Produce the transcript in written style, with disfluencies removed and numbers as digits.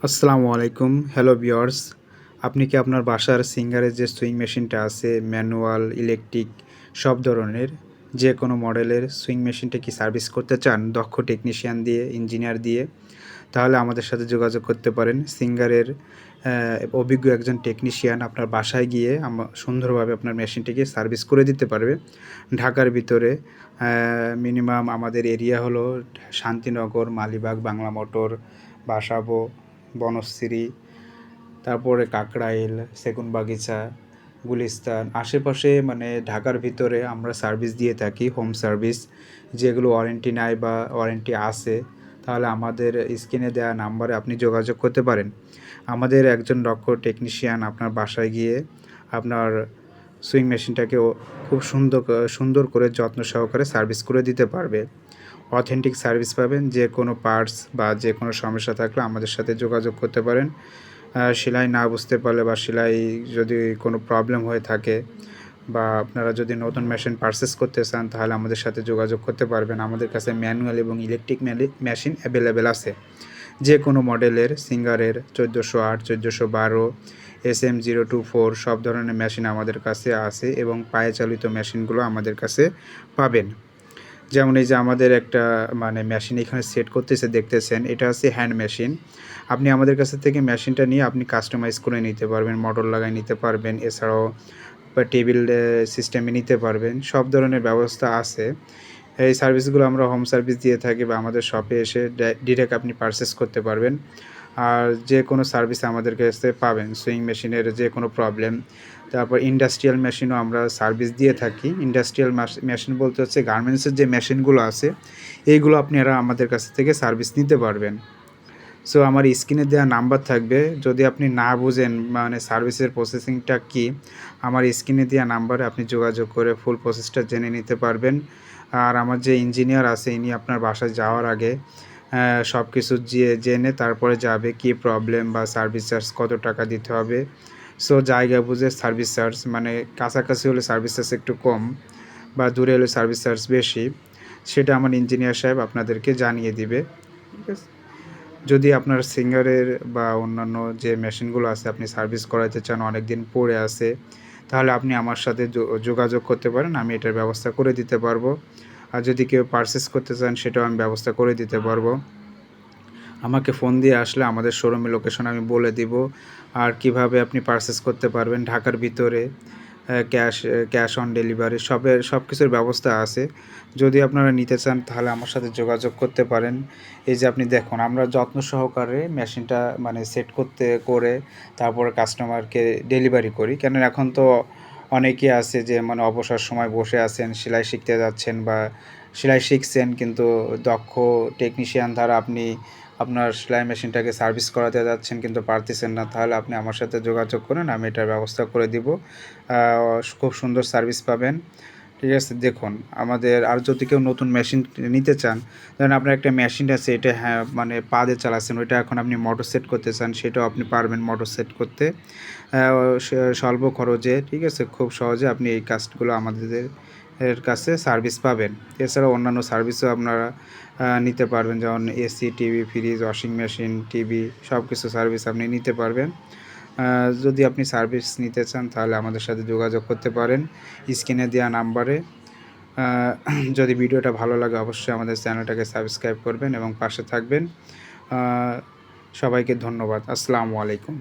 আসসালামু আলাইকুম। Hello viewers. আপনি কি আপনার বাসার সিঙ্গারের যে সুইং মেশিনটা আছে ম্যানুয়াল, ইলেকট্রিক সব ধরনের যে কোনো মডেলের সুইং মেশিনটা কি সার্ভিস করতে চান দক্ষ টেকনিশিয়ান দিয়ে, ইঞ্জিনিয়ার দিয়ে? তাহলে আমাদের সাথে যোগাযোগ করতে পারেন। সিঙ্গারের অভিজ্ঞ একজন টেকনিশিয়ান আপনার বাসায় গিয়ে সুন্দরভাবে আপনার মেশিনটিকে সার্ভিস করে দিতে পারবে। ঢাকার ভিতরে মিনিমাম আমাদের এরিয়া হলো শান্তিনগর, মালিবাগ, বাংলা মোটর, বাসাবো, বনশ্রী, তারপরে কাকরাইল, সেগুনবাগিচা, গুলিস্তান আশেপাশে মানে ঢাকার ভিতরে আমরা সার্ভিস দিয়ে থাকি, হোম সার্ভিস। যেগুলো ওয়ারেন্টি নাই বা ওয়ারেন্টি আছে তাহলে আমাদের স্ক্রিনে দেওয়া নাম্বারে আপনি যোগাযোগ করতে পারেন। আমাদের একজন দক্ষ টেকনিশিয়ান আপনার বাসায় গিয়ে আপনার সুইং মেশিনটাকে খুব সুন্দর করে যত্ন সহকারে সার্ভিস করে দিতে পারবে। অথেন্টিক সার্ভিস পাবেন। যে কোনো পার্টস বা যে কোনো সমস্যা থাকলে আমাদের সাথে যোগাযোগ করতে পারেন। সেলাই না বুঝতে পারলে বা সেলাই যদি কোনো প্রবলেম হয়ে থাকে বা আপনারা যদি নতুন মেশিন পারচেস করতে চান তাহলে আমাদের সাথে যোগাযোগ করতে পারবেন। আমাদের কাছে ম্যানুয়াল এবং ইলেকট্রিক মেশিন অ্যাভেলেবেল আছে। যে কোনো মডেলের সিঙ্গারের 1408, 1412, SM024 সব ধরনের মেশিন আমাদের কাছে আছে এবং পায়ে চালিত মেশিনগুলো আমাদের কাছে পাবেন। যেমন এই যে আমাদের একটা মানে মেশিন এখানে সেট করতেছে দেখতেছেন, এটা হচ্ছে হ্যান্ড মেশিন। আপনি আমাদের কাছ থেকে মেশিনটা নিয়ে আপনি কাস্টমাইজ করে নিতে পারবেন, মোটর লাগায় নিতে পারবেন, এছাড়াও টেবিল সিস্টেমে নিতে পারবেন। সব ধরনের ব্যবস্থা আছে। এই সার্ভিসগুলো আমরা হোম সার্ভিস দিয়ে থাকি বা আমাদের শপে এসে ডিরেক্ট আপনি পারচেস করতে পারবেন। আর যে কোনো সার্ভিস আমাদের কাছে পাবেন। সুইং মেশিনের যে কোনো প্রবলেম, তারপর ইন্ডাস্ট্রিয়াল মেশিনও আমরা সার্ভিস দিয়ে থাকি। ইন্ডাস্ট্রিয়াল মেশিন বলতে হচ্ছে গার্মেন্টসের যে মেশিনগুলো আছে এইগুলো আপনারা আমাদের কাছ থেকে সার্ভিস নিতে পারবেন। সো আমার স্ক্রিনে দেওয়া নাম্বার থাকবে। যদি আপনি না বুঝেন মানে সার্ভিসের প্রসেসিংটা কী, আমার স্ক্রিনে দেওয়া নাম্বারে আপনি যোগাযোগ করে ফুল প্রসেসটা জেনে নিতে পারবেন। আর আমার যে ইঞ্জিনিয়ার আছে ইনি আপনার বাসায় যাওয়ার আগে সব কিছু জেনে তারপরে যাবে কী প্রবলেম বা সার্ভিস চার্জ কত টাকা দিতে হবে। সো জায়গা বুঝে সার্ভিস চার্জ মানে কাছাকাছি হলে সার্ভিস চার্জ একটু কম বা দূরে হলে সার্ভিস চার্জ বেশি, সেটা আমার ইঞ্জিনিয়ার সাহেব আপনাদেরকে জানিয়ে দিবে। ঠিক আছে? যদি আপনার সিঙ্গারের বা অন্যান্য যে মেশিনগুলো আছে আপনি সার্ভিস করাতে চান, অনেক দিন পড়ে আছে, তাহলে আপনি আমার সাথে যোগাযোগ করতে পারেন। আমি এটার ব্যবস্থা করে দিতে পারবো। আর যদি কেউ পারচেস করতে চান সেটাও আমি ব্যবস্থা করে দিতে পারবো। আমাকে ফোন দিয়ে আসলে আমাদের শোরুমের লোকেশন আমি বলে দিব। আর কিভাবে আপনি পারচেস করতে পারবেন ঢাকার ভিতরে ক্যাশ অন ডেলিভারি সব কিছুর ব্যবস্থা আছে। যদি আপনারা নিতে চান তাহলে আমার সাথে যোগাযোগ করতে পারেন। এই যে আপনি দেখুন আমরা যত্ন সহকারে মেশিনটা মানে সেট করে তারপরে কাস্টমারকে ডেলিভারি করি। কেন এখন তো অনেকেই আছে যে মানে অবসর সময় বসে আছেন, সেলাই শিখতে যাচ্ছেন বা সেলাই শিখছেন কিন্তু দক্ষ টেকনিশিয়ান দ্বারা আপনি আপনার সেলাই মেশিনটাকে সার্ভিস করাতে যাচ্ছেন কিন্তু পারতেছেন না, তাহলে আপনি আমার সাথে যোগাযোগ করেন, আমি এটার ব্যবস্থা করে দিব। খুব সুন্দর সার্ভিস পাবেন। ঠিক আছে? দেখুন আমাদের আর যদি কেউ নতুন মেশিন নিতে চান, ধরেন আপনার একটা মেশিন আছে এটা হ্যাঁ মানে পা দিয়ে চালাচ্ছেন, ওইটা এখন আপনি মোটর সেট করতে চান সেটাও আপনি পারবেন মোটর সেট করতে স্বল্প খরচে। ঠিক আছে? খুব সহজে আপনি এই কাজগুলো আমাদের কাছে সার্ভিস পাবেন। এছাড়াও অন্যান্য সার্ভিসও আপনারা নিতে পারবেন, যেমন AC, TV, fridge, washing machine, TV সব কিছু সার্ভিস আপনি নিতে পারবেন। যদি আপনি সার্ভিস নিতে চান তাহলে আমাদের সাথে যোগাযোগ করতে পারেন স্ক্রিনে দেওয়া নাম্বারে। যদি ভিডিওটা ভালো লাগে অবশ্যই আমাদের চ্যানেলটাকে সাবস্ক্রাইব করবেন এবং পাশে থাকবেন। সবাইকে ধন্যবাদ। আসসালামু আলাইকুম।